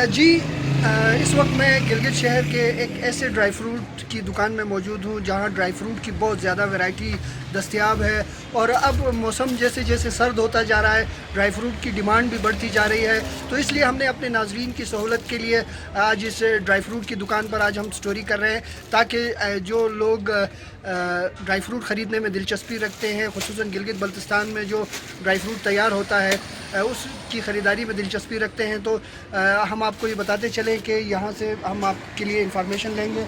جی اس وقت میں گلگت شہر کے ایک ایسے ڈرائی فروٹ کی دکان میں موجود ہوں جہاں ڈرائی فروٹ کی بہت زیادہ ویرائٹی دستیاب ہے، اور اب موسم جیسے جیسے سرد ہوتا جا رہا ہے ڈرائی فروٹ کی ڈیمانڈ بھی بڑھتی جا رہی ہے، تو اس لیے ہم نے اپنے ناظرین کی سہولت کے لیے آج اس ڈرائی فروٹ کی دکان پر آج ہم سٹوری کر رہے ہیں، تاکہ جو لوگ ڈرائی فروٹ خریدنے میں دلچسپی رکھتے ہیں، خصوصاً گلگت بلتستان میں جو ڈرائی فروٹ تیار ہوتا ہے اس کی خریداری میں دلچسپی رکھتے ہیں، تو ہم آپ کو یہ بتاتے چلیں کہ یہاں سے ہم آپ کے لیے انفارمیشن لیں گے۔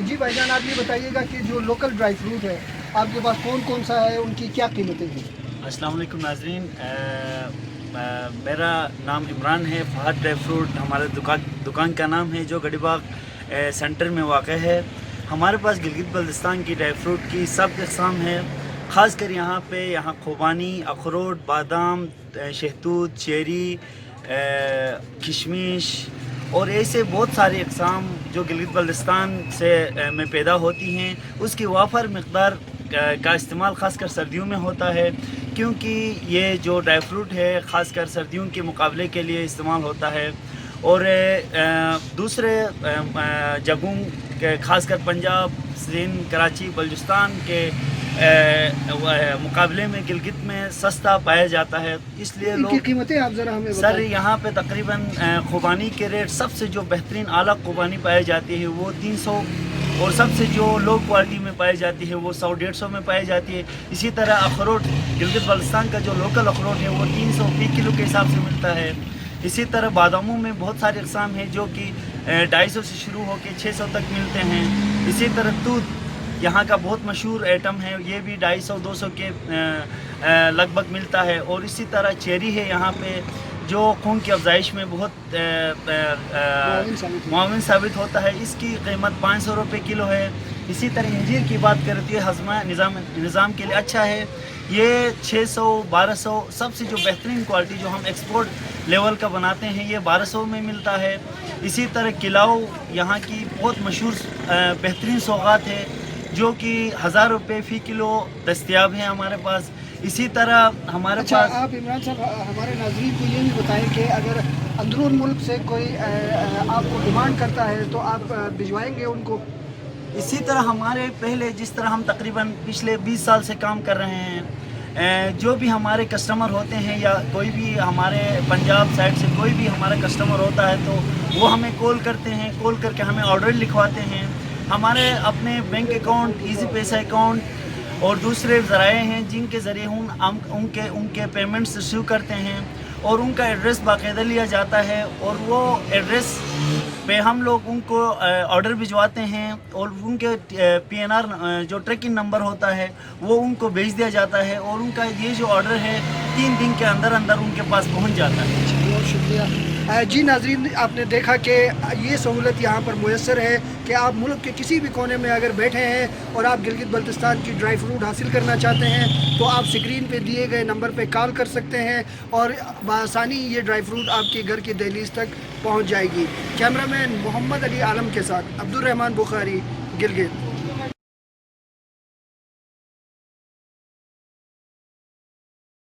جی بھائی جان، آپ یہ بتائیے گا کہ جو لوکل ڈرائی فروٹ ہے آپ کے پاس کون کون سا ہے، ان کی کیا قیمتیں ہیں؟ السلام علیکم ناظرین، میرا نام عمران ہے۔ فہد ڈرائی فروٹ ہمارے دکان کا نام ہے، جو گڑھی باغ سینٹر میں واقع ہے۔ ہمارے پاس گلگت بلتستان کی ڈرائی فروٹ کی سب اقسام ہے، خاص کر یہاں خوبانی، اخروٹ، بادام، شہتوت، چیری، کشمش اور ایسے بہت ساری اقسام جو گلگت بلتستان سے میں پیدا ہوتی ہیں، اس کی وافر مقدار کا استعمال خاص کر سردیوں میں ہوتا ہے، کیونکہ یہ جو ڈرائی فروٹ ہے خاص کر سردیوں کے مقابلے کے لیے استعمال ہوتا ہے، اور دوسرے جگہوں کے خاص کر پنجاب، سندھ، کراچی، بلوچستان کے مقابلے میں گلگت میں سستا پایا جاتا ہے، اس لیے ان کی قیمتیں آپ ذرا ہمیں سر بتائیں۔ یہاں پہ تقریباً خوبانی کے ریٹ سب سے جو بہترین اعلیٰ خوبانی پائی جاتی ہے وہ 300، اور سب سے جو لو کوالٹی میں پائی جاتی ہے وہ 100-150 میں پائی جاتی ہے۔ اسی طرح اخروٹ، گلگت بلتستان کا جو لوکل اخروٹ ہے وہ 300 فی کلو کے حساب سے ملتا ہے۔ اسی طرح باداموں میں بہت سارے اقسام ہیں جو کہ 250 سے شروع ہو کے 600 تک ملتے ہیں۔ اسی طرح دودھ یہاں کا بہت مشہور ایٹم ہے، یہ بھی 250-200 کے لگ بھگ ملتا ہے۔ اور اسی طرح چیری ہے یہاں پہ، جو خون کی افزائش میں بہت معاون ثابت ہوتا ہے، اس کی قیمت 500 روپے کلو ہے۔ اسی طرح انجیر کی بات کریں تو یہ ہضمہ نظام کے لیے اچھا ہے، یہ 600-1200، سب سے جو بہترین کوالٹی جو ہم ایکسپورٹ لیول کا بناتے ہیں یہ 1200 میں ملتا ہے۔ اسی طرح کلاؤ یہاں کی بہت مشہور بہترین سوغات ہے، جو کہ 1000 روپے فی کلو دستیاب ہیں ہمارے پاس۔ اسی طرح ہمارے پاس آپ عمران صاحب ہمارے ناظرین کو یہ بھی بتائیں کہ اگر اندرون ملک سے کوئی آپ کو ڈیمانڈ کرتا ہے تو آپ بھجوائیں گے ان کو؟ اسی طرح ہمارے پہلے جس طرح ہم تقریباً پچھلے 20 سال سے کام کر رہے ہیں، جو بھی ہمارے کسٹمر ہوتے ہیں یا کوئی بھی ہمارے پنجاب سائڈ سے کوئی بھی ہمارا کسٹمر ہوتا ہے تو وہ ہمیں کال کرتے ہیں، کال کر کے ہمیں آرڈر لکھواتے ہیں۔ ہمارے اپنے بینک اکاؤنٹ، ایزی پیسہ اکاؤنٹ اور دوسرے ذرائع ہیں جن کے ذریعے ہم ان کے پیمنٹس ریسیو کرتے ہیں، اور ان کا ایڈریس باقاعدہ لیا جاتا ہے، اور وہ ایڈریس پہ ہم لوگ ان کو آرڈر بھجواتے ہیں، اور ان کے PNR جو ٹریکنگ نمبر ہوتا ہے وہ ان کو بھیج دیا جاتا ہے، اور ان کا یہ جو آرڈر ہے 3 دن کے اندر ان کے پاس پہنچ جاتا ہے۔ بہت شکریہ۔ جی ناظرین، آپ نے دیکھا کہ یہ سہولت یہاں پر میسر ہے کہ آپ ملک کے کسی بھی کونے میں اگر بیٹھے ہیں اور آپ گلگت بلتستان کی ڈرائی فروٹ حاصل کرنا چاہتے ہیں تو آپ سکرین پہ دیے گئے نمبر پہ کال کر سکتے ہیں، اور بآسانی یہ ڈرائی فروٹ آپ کے گھر کی دہلیز تک پہنچ جائے گی۔ کیمرہ مین محمد علی عالم کے ساتھ عبد الرحمن بخاری، گلگت۔